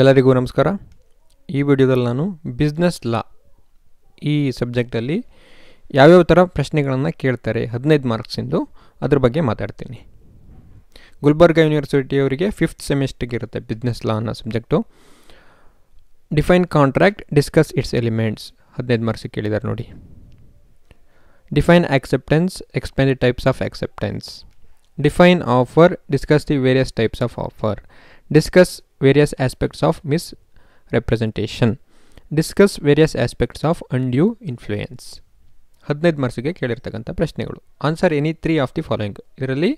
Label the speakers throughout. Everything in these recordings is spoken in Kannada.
Speaker 1: ಎಲ್ಲರಿಗೂ ನಮಸ್ಕಾರ. ಈ ವಿಡಿಯೋದಲ್ಲಿ ನಾನು ಬಿಸ್ನೆಸ್ ಲಾ ಈ ಸಬ್ಜೆಕ್ಟಲ್ಲಿ ಯಾವ್ಯಾವ ಥರ ಪ್ರಶ್ನೆಗಳನ್ನು ಕೇಳ್ತಾರೆ 15 ಮಾರ್ಕ್ಸಿಂದು ಅದ್ರ ಬಗ್ಗೆ ಮಾತಾಡ್ತೀನಿ. ಗುಲ್ಬರ್ಗಾ ಯೂನಿವರ್ಸಿಟಿಯವರಿಗೆ 5th ಸೆಮಿಸ್ಟರ್ಗೆ ಇರುತ್ತೆ ಬಿಸ್ನೆಸ್ ಲಾ ಅನ್ನೋ subject. Define contract, discuss its elements 15 ಮಾರ್ಕ್ಸಿಗೆ ಕೇಳಿದ್ದಾರೆ ನೋಡಿ. Define acceptance, explain the types of acceptance. Define offer, discuss the various types of offer. Discuss various aspects of misrepresentation. Discuss various aspects of undue influence. 15 ಮಾರ್ಕ್ಸಿಗೆ ಕೇಳಿರ್ತಕ್ಕಂಥ ಪ್ರಶ್ನೆಗಳು. Answer any 3 of the following. ಇದರಲ್ಲಿ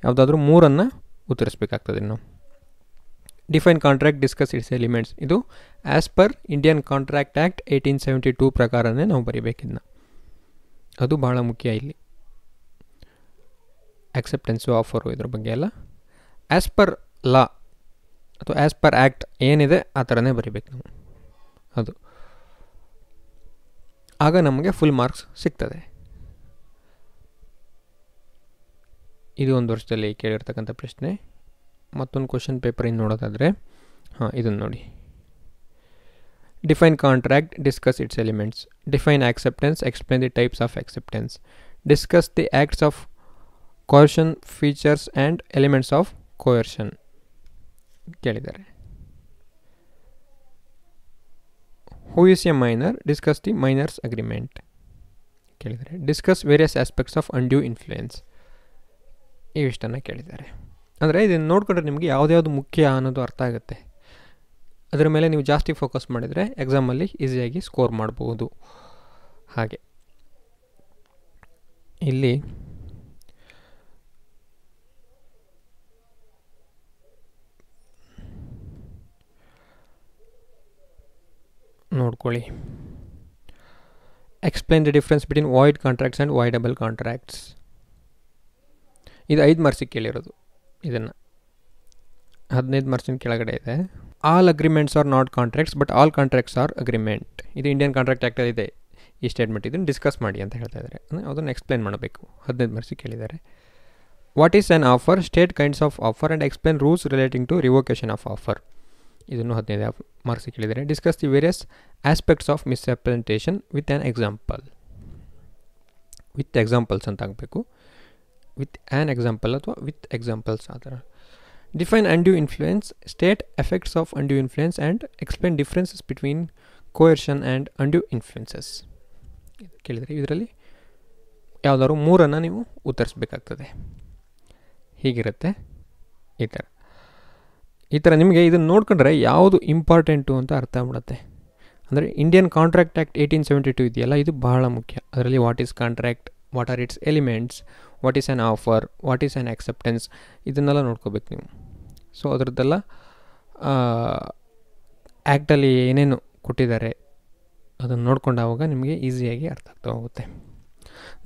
Speaker 1: ಯಾವುದಾದ್ರೂ 3 ಉತ್ತರಿಸಬೇಕಾಗ್ತದೆ ನಾವು. Define contract, discuss its elements. ಇದು as per Indian Contract Act 1872 ಪ್ರಕಾರನೇ ನಾವು ಬರೀಬೇಕಿದ್ನ. ಅದು ಭಾಳ ಮುಖ್ಯ ಇಲ್ಲಿ. ಆಕ್ಸೆಪ್ಟೆನ್ಸು, ಆಫರು ಇದ್ರ ಬಗ್ಗೆ ಎಲ್ಲ ಆ್ಯಸ್ ಪರ್ ಲಾ ಅಥವಾ ಆ್ಯಸ್ ಪರ್ ಆ್ಯಕ್ಟ್ ಏನಿದೆ ಆ ಥರನೇ ಬರೀಬೇಕು ನಾವು. ಅದು ಆಗ ನಮಗೆ ಫುಲ್ ಮಾರ್ಕ್ಸ್ ಸಿಗ್ತದೆ. ಇದು ಒಂದು ವರ್ಷದಲ್ಲಿ ಕೇಳಿರ್ತಕ್ಕಂಥ ಪ್ರಶ್ನೆ. ಮತ್ತೊಂದು ಕ್ವಶನ್ ಪೇಪರಿಂದ ನೋಡೋದಾದರೆ ಇದನ್ನು ನೋಡಿ. Define contract, discuss its elements. Define acceptance, explain the types of acceptance. Discuss the acts of coercion, features and elements of coercion ಕೇಳಿದ್ದಾರೆ. Who is a minor, discuss the minor's agreement ಕೇಳಿದ್ದಾರೆ. Discuss various aspects of undue influence ಇವಿಷ್ಟನ್ನು ಕೇಳಿದ್ದಾರೆ. ಅಂದರೆ ಇದನ್ನು ನೋಡ್ಕೊಂಡ್ರೆ ನಿಮಗೆ ಯಾವುದ್ಯಾವುದು ಮುಖ್ಯ ಅನ್ನೋದು ಅರ್ಥ ಆಗುತ್ತೆ. ಅದರ ಮೇಲೆ ನೀವು ಜಾಸ್ತಿ ಫೋಕಸ್ ಮಾಡಿದರೆ ಎಕ್ಸಾಮಲ್ಲಿ ಈಸಿಯಾಗಿ ಸ್ಕೋರ್ ಮಾಡ್ಬೋದು. ಹಾಗೆ ಇಲ್ಲಿ ನೋಡ್ಕೊಳ್ಳಿ. Explain the difference between void contracts and voidable contracts. ಇದು 5 ಮಾರ್ಕ್ಸಿಗೆ ಕೇಳಿರೋದು. ಇದನ್ನು 15 ಮಾರ್ಕ್ಸಿನ ಕೆಳಗಡೆ ಇದೆ. All agreements are not contracts but all contracts are agreement. ಇದು ಇಂಡಿಯನ್ ಕಾಂಟ್ರಾಕ್ಟ್ ಆ್ಯಕ್ಟಲ್ಲಿ ಇದೆ ಈ ಸ್ಟೇಟ್ಮೆಂಟ್. ಇದನ್ನು ಡಿಸ್ಕಸ್ ಮಾಡಿ ಅಂತ ಹೇಳ್ತಾ ಇದ್ದಾರೆ. ಅಂದರೆ ಅದನ್ನು ಎಕ್ಸ್ಪ್ಲೇನ್ ಮಾಡಬೇಕು. 15 ಮಾರ್ಕ್ಸಿಗೆ ಕೇಳಿದ್ದಾರೆ. What is an offer, state kinds of offer and explain rules relating to revocation of offer. ಇದನ್ನು 15 ಮಾರ್ಕ್ಸಿಗೆ ಕೇಳಿದ್ದಾರೆ. Discuss the various aspects of misrepresentation with an example. With examples ಅಂತ ಆಗಬೇಕು. ವಿತ್ ಆ್ಯನ್ ಎಕ್ಸಾಂಪಲ್ ಅಥವಾ ವಿತ್ ಎಕ್ಸಾಂಪಲ್ಸ್ ಆ ಥರ. Define undue influence, state effects of undue influence and explain differences between coercion and undue influences ಕೇಳಿದರೆ. ಇದರಲ್ಲಿ ಯಾವುದಾದ್ರು 3 ನೀವು ಉತ್ತರಿಸಬೇಕಾಗ್ತದೆ. ಹೀಗಿರುತ್ತೆ. ಈ ಥರ ನಿಮಗೆ ಇದನ್ನು ನೋಡ್ಕೊಂಡ್ರೆ ಯಾವುದು ಇಂಪಾರ್ಟೆಂಟು ಅಂತ ಅರ್ಥ ಆಗ್ಬಿಡುತ್ತೆ. ಅಂದರೆ ಇಂಡಿಯನ್ ಕಾಂಟ್ರಾಕ್ಟ್ ಆ್ಯಕ್ಟ್ 1872 ಇದೆಯಲ್ಲ, ಇದು ಬಹಳ ಮುಖ್ಯ. ಅದರಲ್ಲಿ what is contract, what are it's elements, what is an offer, what is an acceptance, ಇದನ್ನೆಲ್ಲ ನೋಡ್ಕೋಬೇಕು ನೀವು. ಸೊ ಅದರದ್ದೆಲ್ಲ ಆ್ಯಕ್ಟಲ್ಲಿ ಏನೇನು ಕೊಟ್ಟಿದ್ದಾರೆ ಅದನ್ನು ನೋಡ್ಕೊಂಡಾಗ ನಿಮಗೆ ಈಸಿಯಾಗಿ ಅರ್ಥ ಆಗ್ತಾ ಹೋಗುತ್ತೆ.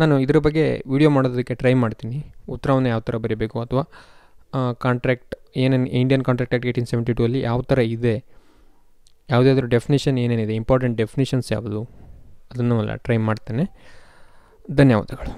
Speaker 1: ನಾನು ಇದ್ರ ಬಗ್ಗೆ ವಿಡಿಯೋ ಮಾಡೋದಕ್ಕೆ ಟ್ರೈ ಮಾಡ್ತೀನಿ. ಉತ್ತರವನ್ನು ಯಾವ ಥರ ಬರೀಬೇಕು ಅಥವಾ ಕಾಂಟ್ರಾಕ್ಟ್ ಏನೇನು ಇಂಡಿಯನ್ ಕಾಂಟ್ರಾಕ್ಟ್ ಆ್ಯಕ್ಟ್ 1872 ಅಲ್ಲಿ ಯಾವ ಥರ ಇದೆ, ಯಾವುದಾದ್ರೂ ಡೆಫಿನಿಷನ್ ಏನೇನಿದೆ, ಇಂಪಾರ್ಟೆಂಟ್ ಡೆಫಿನಿಷನ್ಸ್ ಯಾವುದು, ಅದನ್ನು ಎಲ್ಲ ಟ್ರೈ ಮಾಡ್ತೇನೆ. ಧನ್ಯವಾದಗಳು.